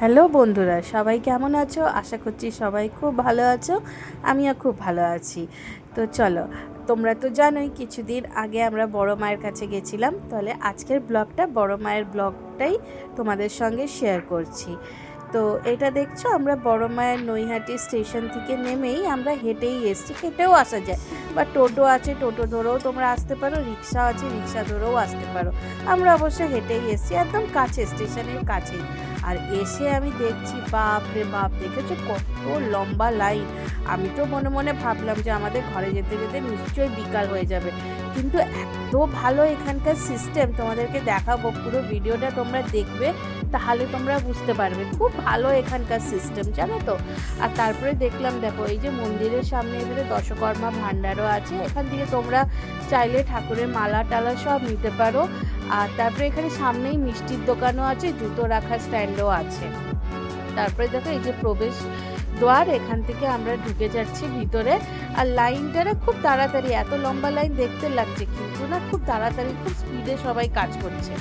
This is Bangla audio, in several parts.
হ্যালো বন্ধুরা, সবাই কেমন আছো? আশা করছি সবাই খুব ভালো আছো। আমিও খুব ভালো আছি। তো চলো, তোমরা তো জানোই কিছুদিন আগে আমরা বড় মায়ের কাছে গেছিলাম। তাহলে আজকের ব্লগটা বড় মায়ের ব্লগটাই তোমাদের সঙ্গে শেয়ার করছি। তো এটা দেখছো, আমরা বড় মায়ের নৈহাটি স্টেশন থেকে নেমেই আমরা হেঁটেই এসছি। হেঁটেও আসা যায়, বা টোটো আছে, টোটো ধরেও তোমরা আসতে পারো, রিক্সা আছে, রিক্সা ধরেও আসতে পারো। আমরা অবশ্য হেঁটেই এসছি, একদম কাছে, স্টেশনের কাছেই। আর এসে আমি দেখছি, বাপ রে বাপ, দেখেছো কত লম্বা লাইন। আমি তো মনে মনে ভাবলাম যে আমাদের ঘরে যেতে যেতে নিশ্চয়ই বিকাল হয়ে যাবে, কিন্তু এত ভালো এখানকার সিস্টেম, তোমাদেরকে দেখাবো, পুরো ভিডিওটা তোমরা দেখবে, তাহলে তোমরা বুঝতে পারবে। খুব ভালো এখানকার সিস্টেম, জানো তো। আর তারপরে দেখলাম, দেখো এই যে মন্দিরের সামনে এবারে দশকর্মা ভাণ্ডারও আছে। এখান থেকে তোমরা চাইলে ঠাকুরের মালা টালা সব নিতে পারো। আর তারপরে এখানে সামনেই মিষ্টির দোকানও আছে, জুতো রাখার স্ট্যান্ডও আছে। তারপরে দেখো এই যে প্রবেশ দ্বার, এখান থেকে আমরা ঢুকে যাচ্ছি ভিতরে। আর লাইনটা না খুব তাড়াতাড়ি, এত লম্বা লাইন দেখতে লাগছে, কিন্তু না খুব তাড়াতাড়ি, খুব স্পিডে সবাই কাজ করছে।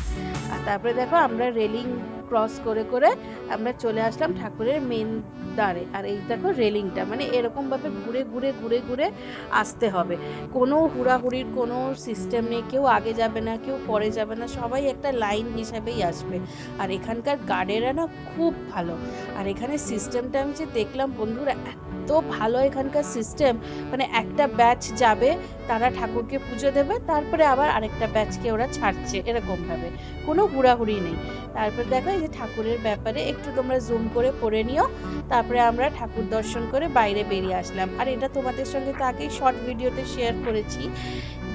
আর তারপরে দেখো আমরা রেলিং ক্রস করে করে আমরা চলে আসলাম ঠাকুরের মেন দ্বারে। আর এই দেখো রেলিংটা, মানে এরকমভাবে ঘুরে ঘুরে ঘুরে ঘুরে আসতে হবে। কোনো হুড়াহুড়ির কোনো সিস্টেম নেই, কেউ আগে যাবে না, কেউ পরে যাবে না, সবাই একটা লাইন হিসাবেই আসবে। আর এখানকার গার্ডেরা না খুব ভালো। আর এখানে সিস্টেমটা আমি যে দেখলাম বন্ধুরা, এত ভালো এখানকার সিস্টেম। মানে একটা ব্যাচ যাবে, তারা ঠাকুরকে পুজো দেবে, তারপরে আবার আরেকটা ব্যাচকে ওরা ছাড়ছে, এরকমভাবে কোনো হুড়াহুড়ি নেই। তারপর দেখো এই যে ঠাকুরের ব্যাপারে একটু তোমরা জুম করে পড়ে নিও। তারপরে আমরা ঠাকুর দর্শন করে বাইরে বেরিয়ে আসলাম। আর এটা তোমাদের সঙ্গে তো আগেই শর্ট ভিডিওতে শেয়ার করেছি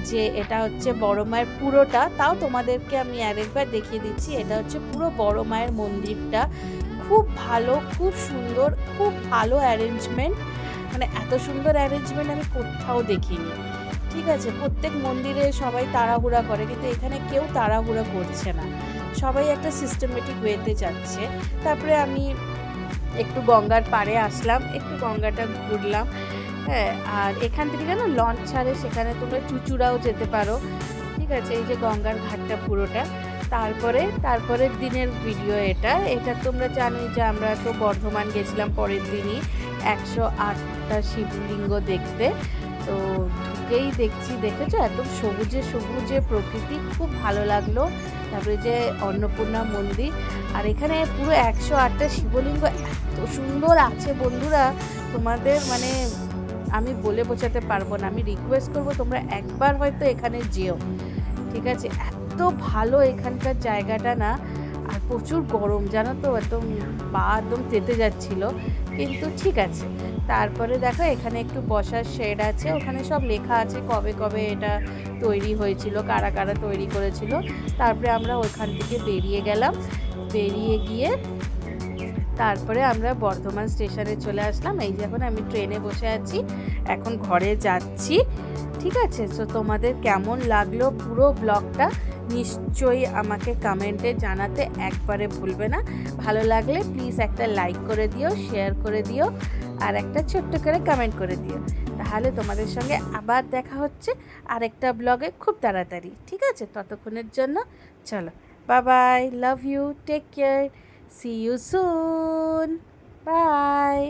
যে এটা হচ্ছে বড় মায়ের পুরোটা। তাও তোমাদেরকে আমি আরেকবার দেখিয়ে দিচ্ছি। এটা হচ্ছে পুরো বড় মায়ের মন্দিরটা। খুব ভালো, খুব সুন্দর, খুব ভালো অ্যারেঞ্জমেন্ট। মানে এত সুন্দর অ্যারেঞ্জমেন্ট আমি কোথাও দেখিনি। ঠিক আছে, প্রত্যেক মন্দিরে সবাই তাড়াহুড়া করে, কিন্তু এখানে কেউ তাড়াহুড়া করছে না, সবাই একটা সিস্টেমেটিক ওয়েতে যাচ্ছে। তারপরে আমি একটু গঙ্গার পাড়ে আসলাম, একটু গঙ্গাটা ঘুরলাম। হ্যাঁ, আর এখান থেকে যেন লঞ্চ ছাড়ে, সেখানে তোমরা চুচুড়াও যেতে পারো। ঠিক আছে, এই যে গঙ্গার ঘাটটা পুরোটা। তারপরের দিনের ভিডিও এটা। এটা তোমরা জানোই যে আমরা তো বর্ধমান গেছিলাম পরের দিনই 108টা শিবলিঙ্গ দেখতে। তো ঢুকেই দেখছি, দেখেছো একদম সবুজে সবুজে প্রকৃতি, খুব ভালো লাগলো। তারপরে যে অন্নপূর্ণা মন্দির, আর এখানে পুরো 108টা শিবলিঙ্গ এত সুন্দর আছে বন্ধুরা, তোমাদের মানে আমি বলে বোঝাতে পারবো না। আমি রিকোয়েস্ট করবো তোমরা একবার হয়তো এখানে যেও। ঠিক আছে, এত ভালো এখানকার জায়গাটা না। আর প্রচুর গরম, জানো তো, একদম পা একদম তেতে যাচ্ছিল, কিন্তু ঠিক আছে। তারপরে দেখো এখানে একটু বসার শেড আছে, ওখানে সব লেখা আছে কবে কবে এটা তৈরি হয়েছিল, কারা কারা তৈরি করেছিল। তারপরে আমরা ওইখান থেকে বেরিয়ে গেলাম। বেরিয়ে গিয়ে তারপরে আমরা বর্ধমান স্টেশনে চলে আসলাম। এই যে এখন আমি ট্রেনে বসে আছি, এখন ঘরে যাচ্ছি। ঠিক আছে, তো তোমাদের কেমন লাগলো পুরো ব্লগটা নিশ্চয়ই আমাকে কমেন্টে জানাতে একবারে ভুলবে না। ভালো লাগলে প্লিজ একটা লাইক করে দিও, শেয়ার করে দিও, আর একটা ছোট্ট করে কমেন্ট করে দিও। তাহলে তোমাদের সঙ্গে আবার দেখা হচ্ছে আরেকটা ব্লগে খুব তাড়াতাড়ি। ঠিক আছে, ততক্ষণের জন্য চলো, bye bye, love you, take care, see you soon, bye.